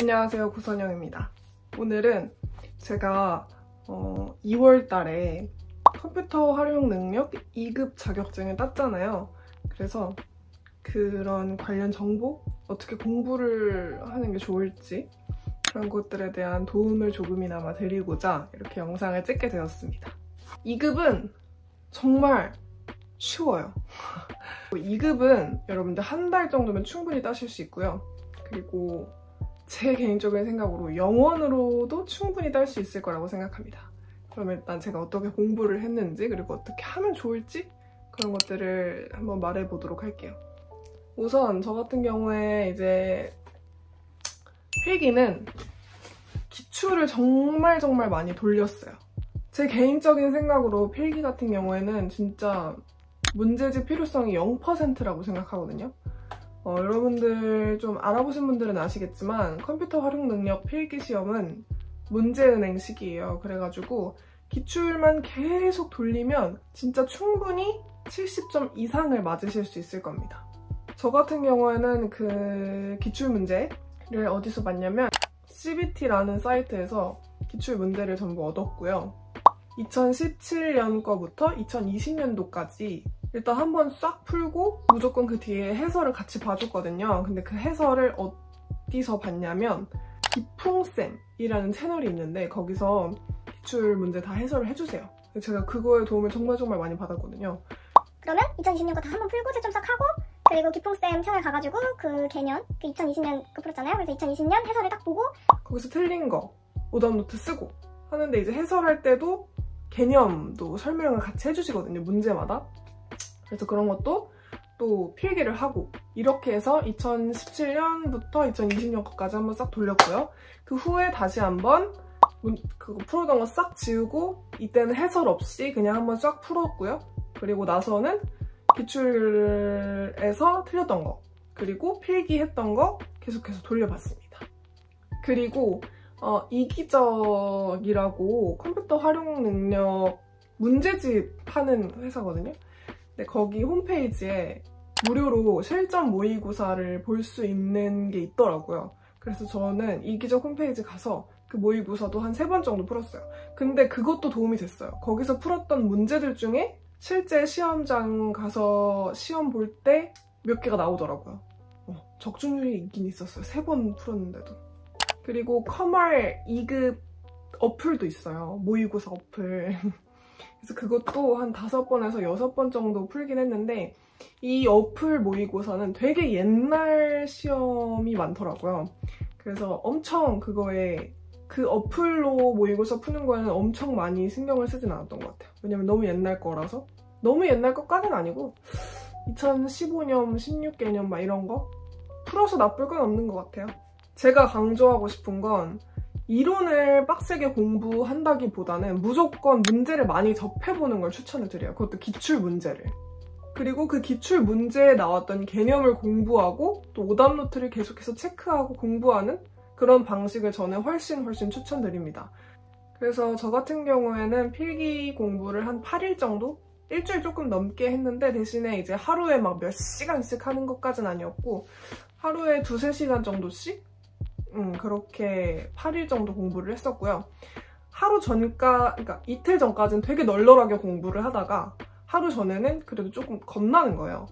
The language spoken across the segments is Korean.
안녕하세요, 구선영입니다. 오늘은 제가 2월 달에 컴퓨터 활용 능력 2급 자격증을 땄잖아요. 그래서 그런 관련 정보, 어떻게 공부를 하는 게 좋을지 그런 것들에 대한 도움을 조금이나마 드리고자 이렇게 영상을 찍게 되었습니다. 2급은 정말 쉬워요. 2급은 여러분들 한 달 정도면 충분히 따실 수 있고요. 그리고 제 개인적인 생각으로 영원으로도 충분히 딸 수 있을 거라고 생각합니다. 그럼 일단 제가 어떻게 공부를 했는지 그리고 어떻게 하면 좋을지 그런 것들을 한번 말해보도록 할게요. 우선 저 같은 경우에 이제 필기는 기출을 정말 많이 돌렸어요. 제 개인적인 생각으로 필기 같은 경우에는 진짜 문제집 필요성이 0%라고 생각하거든요. 여러분들 좀 알아보신 분들은 아시겠지만 컴퓨터 활용 능력 필기 시험은 문제은행식이에요. 그래가지고 기출만 계속 돌리면 진짜 충분히 70점 이상을 맞으실 수 있을 겁니다. 저 같은 경우에는 그 기출 문제를 어디서 봤냐면 CBT라는 사이트에서 기출 문제를 전부 얻었고요. 2017년 거부터 2020년도까지 일단 한번 싹 풀고 무조건 그 뒤에 해설을 같이 봐줬거든요. 근데 그 해설을 어디서 봤냐면 기풍쌤이라는 채널이 있는데 거기서 기출 문제 다 해설을 해주세요. 제가 그거에 도움을 정말 많이 받았거든년. 그러면 2020년 거 다 한번 풀고 채점 싹 하고 그리고 기풍쌤 채널 가가지고 그 개년, 그 2020년 거 풀었잖아요. 그래서 2020년 해설을 딱 보고 거기서 틀린 거 오답노트 쓰고 하는데 이제 해설할 때도 개념도 설명을 같이 해주시거든요. 문제마다. 그래서 그런 것도 또 필기를 하고 이렇게 해서 2017년부터 2020년까지 한번 싹 돌렸고요. 그 후에 다시 한번 그거 풀어둔 거 싹 지우고 이때는 해설 없이 그냥 한번 싹 풀었고요. 그리고 나서는 기출에서 틀렸던 거 그리고 필기했던 거 계속해서 돌려봤습니다. 그리고 이기적이라고 컴퓨터 활용 능력 문제집 하는 회사거든요. 근데 거기 홈페이지에 무료로 실전 모의고사를 볼 수 있는 게 있더라고요. 그래서 저는 이기적 홈페이지 가서 그 모의고사도 한 3번 정도 풀었어요. 근데 그것도 도움이 됐어요. 거기서 풀었던 문제들 중에 실제 시험장 가서 시험 볼 때 몇 개가 나오더라고요. 적중률이 있긴 있었어요. 3번 풀었는데도. 그리고 커말 2급 어플도 있어요. 모의고사 어플. 그래서 그것도 한 5번에서 6번 정도 풀긴 했는데 이 어플 모의고사는 되게 옛날 시험이 많더라고요. 그래서 엄청 그거에 그 어플로 모의고사 푸는 거에는 엄청 많이 신경을 쓰진 않았던 것 같아요. 왜냐면 너무 옛날 거라서. 너무 옛날 것까지는 아니고 2015년, 16개년 막 이런 거 풀어서 나쁠 건 없는 것 같아요. 제가 강조하고 싶은 건 이론을 빡세게 공부한다기보다는 무조건 문제를 많이 접해보는 걸 추천을 드려요. 그것도 기출 문제를. 그리고 그 기출 문제에 나왔던 개념을 공부하고 또 오답노트를 계속해서 체크하고 공부하는 그런 방식을 저는 훨씬 추천드립니다. 그래서 저 같은 경우에는 필기 공부를 한 8일 정도? 일주일 조금 넘게 했는데 대신에 이제 하루에 막 몇 시간씩 하는 것까지는 아니었고 하루에 2~3시간 정도씩 그렇게 8일 정도 공부를 했었고요. 그러니까 이틀 전까지는 되게 널널하게 공부를 하다가 하루 전에는 그래도 조금 겁나는 거예요.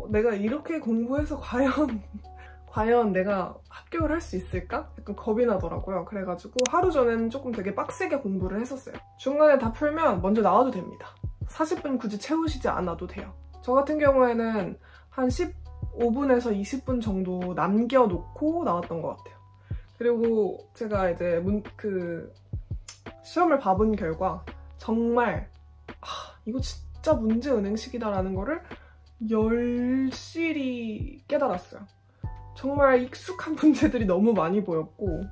내가 이렇게 공부해서 과연 내가 합격을 할 수 있을까? 약간 겁이 나더라고요. 그래가지고 하루 전에는 조금 되게 빡세게 공부를 했었어요. 중간에 다 풀면 먼저 나와도 됩니다. 40분 굳이 채우시지 않아도 돼요. 저 같은 경우에는 한 15분에서 20분 정도 남겨놓고 나왔던 것 같아요. 그리고 제가 이제 시험을 봐본 결과 정말 이거 진짜 문제은행식이다라는 거를 열실히 깨달았어요. 정말 익숙한 문제들이 너무 많이 보였고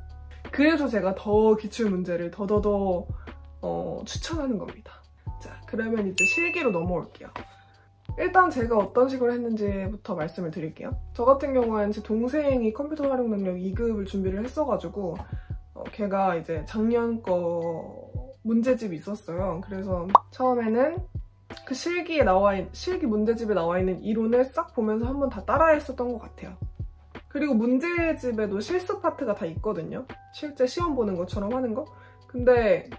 그래서 제가 더 기출 문제를 더더더 추천하는 겁니다. 자, 그러면 이제 실기로 넘어올게요. 일단 제가 어떤 식으로 했는지부터 말씀을 드릴게요. 저 같은 경우에는 제 동생이 컴퓨터 활용 능력 2급을 준비를 했어가지고 걔가 이제 작년 거 문제집이 있었어요. 그래서 처음에는 그 실기 문제집에 나와 있는 이론을 싹 보면서 한번 다 따라했었던 것 같아요. 그리고 문제집에도 실습 파트가 다 있거든요. 실제 시험 보는 것처럼 하는 거. 근데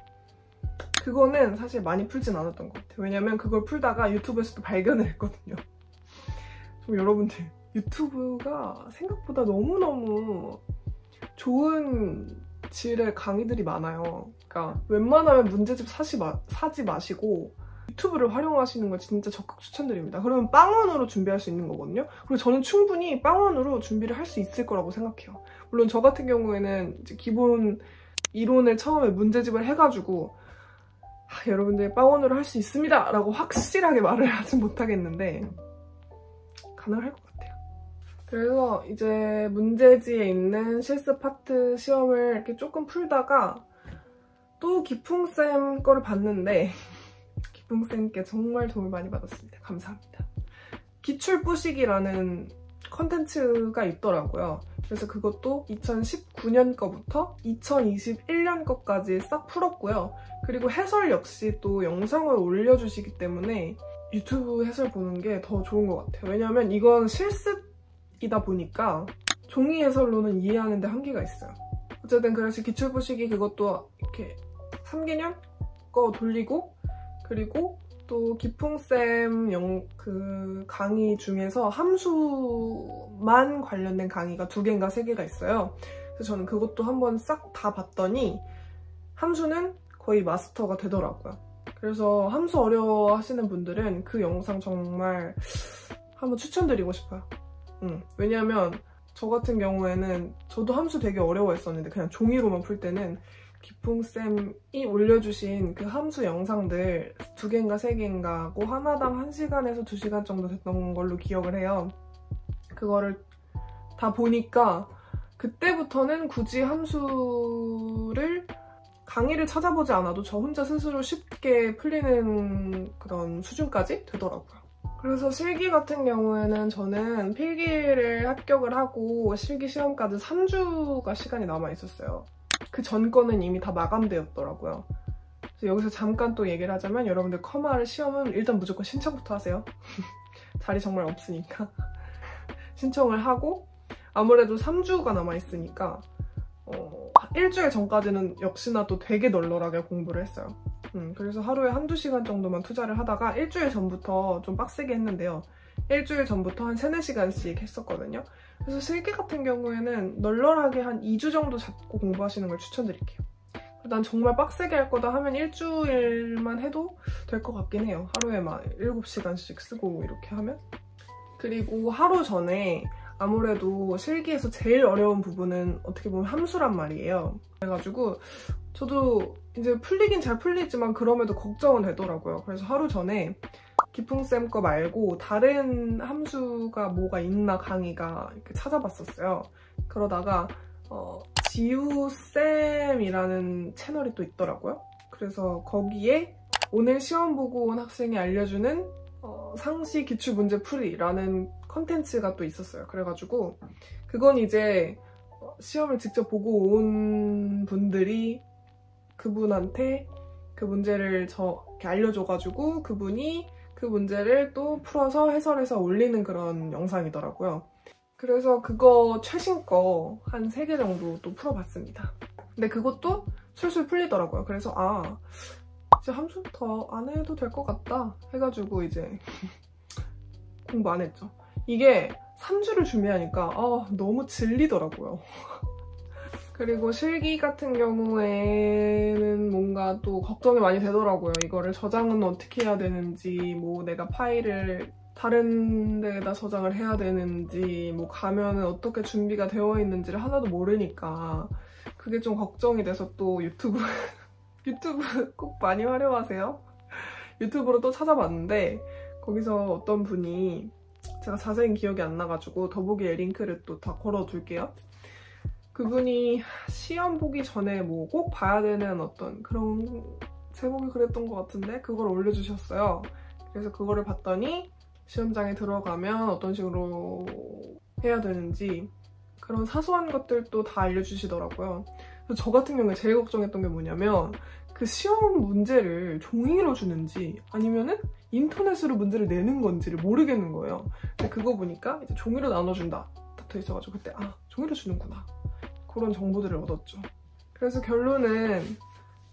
그거는 사실 많이 풀진 않았던 것 같아요. 왜냐면 그걸 풀다가 유튜브에서도 발견을 했거든요. 여러분들 유튜브가 생각보다 너무너무 좋은 질의 강의들이 많아요. 그러니까 웬만하면 문제집 사지 마시고 유튜브를 활용하시는 걸 진짜 적극 추천드립니다. 그러면 빵원으로 준비할 수 있는 거거든요. 그리고 저는 충분히 빵원으로 준비를 할 수 있을 거라고 생각해요. 물론 저 같은 경우에는 이제 기본 이론을 처음에 문제집을 해가지고 여러분들 빵원으로 할 수 있습니다! 라고 확실하게 말을 하진 못하겠는데 가능할 것 같아요. 그래서 이제 문제지에 있는 실습 파트 시험을 이렇게 조금 풀다가 또 기풍쌤 거를 봤는데 기풍쌤께 정말 도움을 많이 받았습니다. 감사합니다. 기출뿌시기라는 컨텐츠가 있더라고요. 그래서 그것도 2019년 거부터 2021년 거까지 싹 풀었고요. 그리고 해설 역시 또 영상을 올려주시기 때문에 유튜브 해설 보는 게 더 좋은 것 같아요. 왜냐면 이건 실습이다 보니까 종이 해설로는 이해하는 데 한계가 있어요. 어쨌든 그래서 기출뿌시기 그것도 이렇게 3개년 거 돌리고 그리고 또 기풍쌤 그 강의 중에서 함수만 관련된 강의가 2개인가 3개가 있어요. 그래서 저는 그것도 한번 싹 다 봤더니 함수는 거의 마스터가 되더라고요. 그래서 함수 어려워 하시는 분들은 그 영상 정말 한번 추천드리고 싶어요. 왜냐면 저 같은 경우에는 저도 함수 되게 어려워했었는데 그냥 종이로만 풀 때는 기풍쌤이 올려주신 그 함수 영상들 2개인가 3개인가 하고 하나당 1시간에서 2시간 정도 됐던 걸로 기억을 해요. 그거를 다 보니까 그때부터는 굳이 함수를 강의를 찾아보지 않아도 저 혼자 스스로 쉽게 풀리는 그런 수준까지 되더라고요. 그래서 실기 같은 경우에는 저는 필기를 합격을 하고 실기 시험까지 3주가 시간이 남아있었어요. 그 전 거는 이미 다 마감되었더라고요. 그래서 여기서 잠깐 또 얘기를 하자면 여러분들 커마를 시험은 일단 무조건 신청부터 하세요. 자리 정말 없으니까. 신청을 하고 아무래도 3주가 남아있으니까 일주일 전까지는 역시나 또 되게 널널하게 공부를 했어요. 그래서 하루에 1~2시간 정도만 투자를 하다가 일주일 전부터 좀 빡세게 했는데요. 일주일 전부터 한 3~4시간씩 했었거든요. 그래서 실기 같은 경우에는 널널하게 한 2주 정도 잡고 공부하시는 걸 추천드릴게요. 난 정말 빡세게 할 거다 하면 일주일만 해도 될 것 같긴 해요. 하루에 막 7시간씩 쓰고 이렇게 하면. 그리고 하루 전에 아무래도 실기에서 제일 어려운 부분은 어떻게 보면 함수란 말이에요. 그래가지고 저도 이제 풀리긴 잘 풀리지만 그럼에도 걱정은 되더라고요. 그래서 하루 전에 기풍쌤 거 말고 다른 함수가 뭐가 있나 강의가 이렇게 찾아봤었어요. 그러다가 지우쌤이라는 채널이 또 있더라고요. 그래서 거기에 오늘 시험 보고 온 학생이 알려주는 상시 기출문제 풀이라는 컨텐츠가 또 있었어요. 그래가지고 그건 이제 시험을 직접 보고 온 분들이 그분한테 그 문제를 이렇게 알려줘가지고 그분이 그 문제를 또 풀어서 해설해서 올리는 그런 영상이더라고요. 그래서 그거 최신 거 한 3개 정도 또 풀어봤습니다. 근데 그것도 술술 풀리더라고요. 그래서 이제 함수 더 안 해도 될 것 같다 해가지고 이제 공부 안 했죠. 이게 3주를 준비하니까 너무 질리더라고요. 그리고 실기 같은 경우에는 뭔가 또 걱정이 많이 되더라고요. 이거를 저장은 어떻게 해야 되는지, 뭐 내가 파일을 다른 데에다 저장을 해야 되는지, 뭐 가면은 어떻게 준비가 되어 있는지를 하나도 모르니까 그게 좀 걱정이 돼서 또 유튜브 꼭 많이 활용하세요. 유튜브로 또 찾아봤는데 거기서 어떤 분이 제가 자세히 기억이 안 나가지고 더보기에 링크를 또 다 걸어둘게요. 그분이 시험 보기 전에 뭐 꼭 봐야 되는 어떤 그런 제목이 그랬던 것 같은데 그걸 올려주셨어요. 그래서 그거를 봤더니 시험장에 들어가면 어떤 식으로 해야 되는지 그런 사소한 것들도 다 알려주시더라고요. 그래서 저 같은 경우에 제일 걱정했던 게 뭐냐면 그 시험 문제를 종이로 주는지 아니면은 인터넷으로 문제를 내는 건지를 모르겠는 거예요. 근데 그거 보니까 이제 종이로 나눠준다. 딱 붙어 있어가지고 그때 아, 종이를 주는구나. 그런 정보들을 얻었죠. 그래서 결론은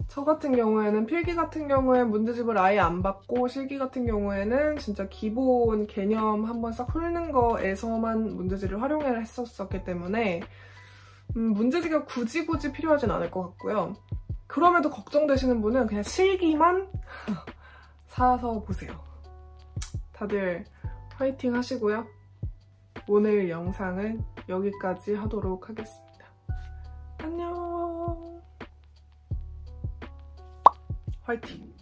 저 같은 경우에는 필기 같은 경우에 문제집을 아예 안 받고 실기 같은 경우에는 진짜 기본 개념 한번 싹 훑는 거에서만 문제집을 활용을 했었기 때문에 문제집이 굳이 필요하진 않을 것 같고요. 그럼에도 걱정되시는 분은 그냥 실기만 사서 보세요. 다들 화이팅 하시고요. 오늘 영상은 여기까지 하도록 하겠습니다. 안녕. 화이팅!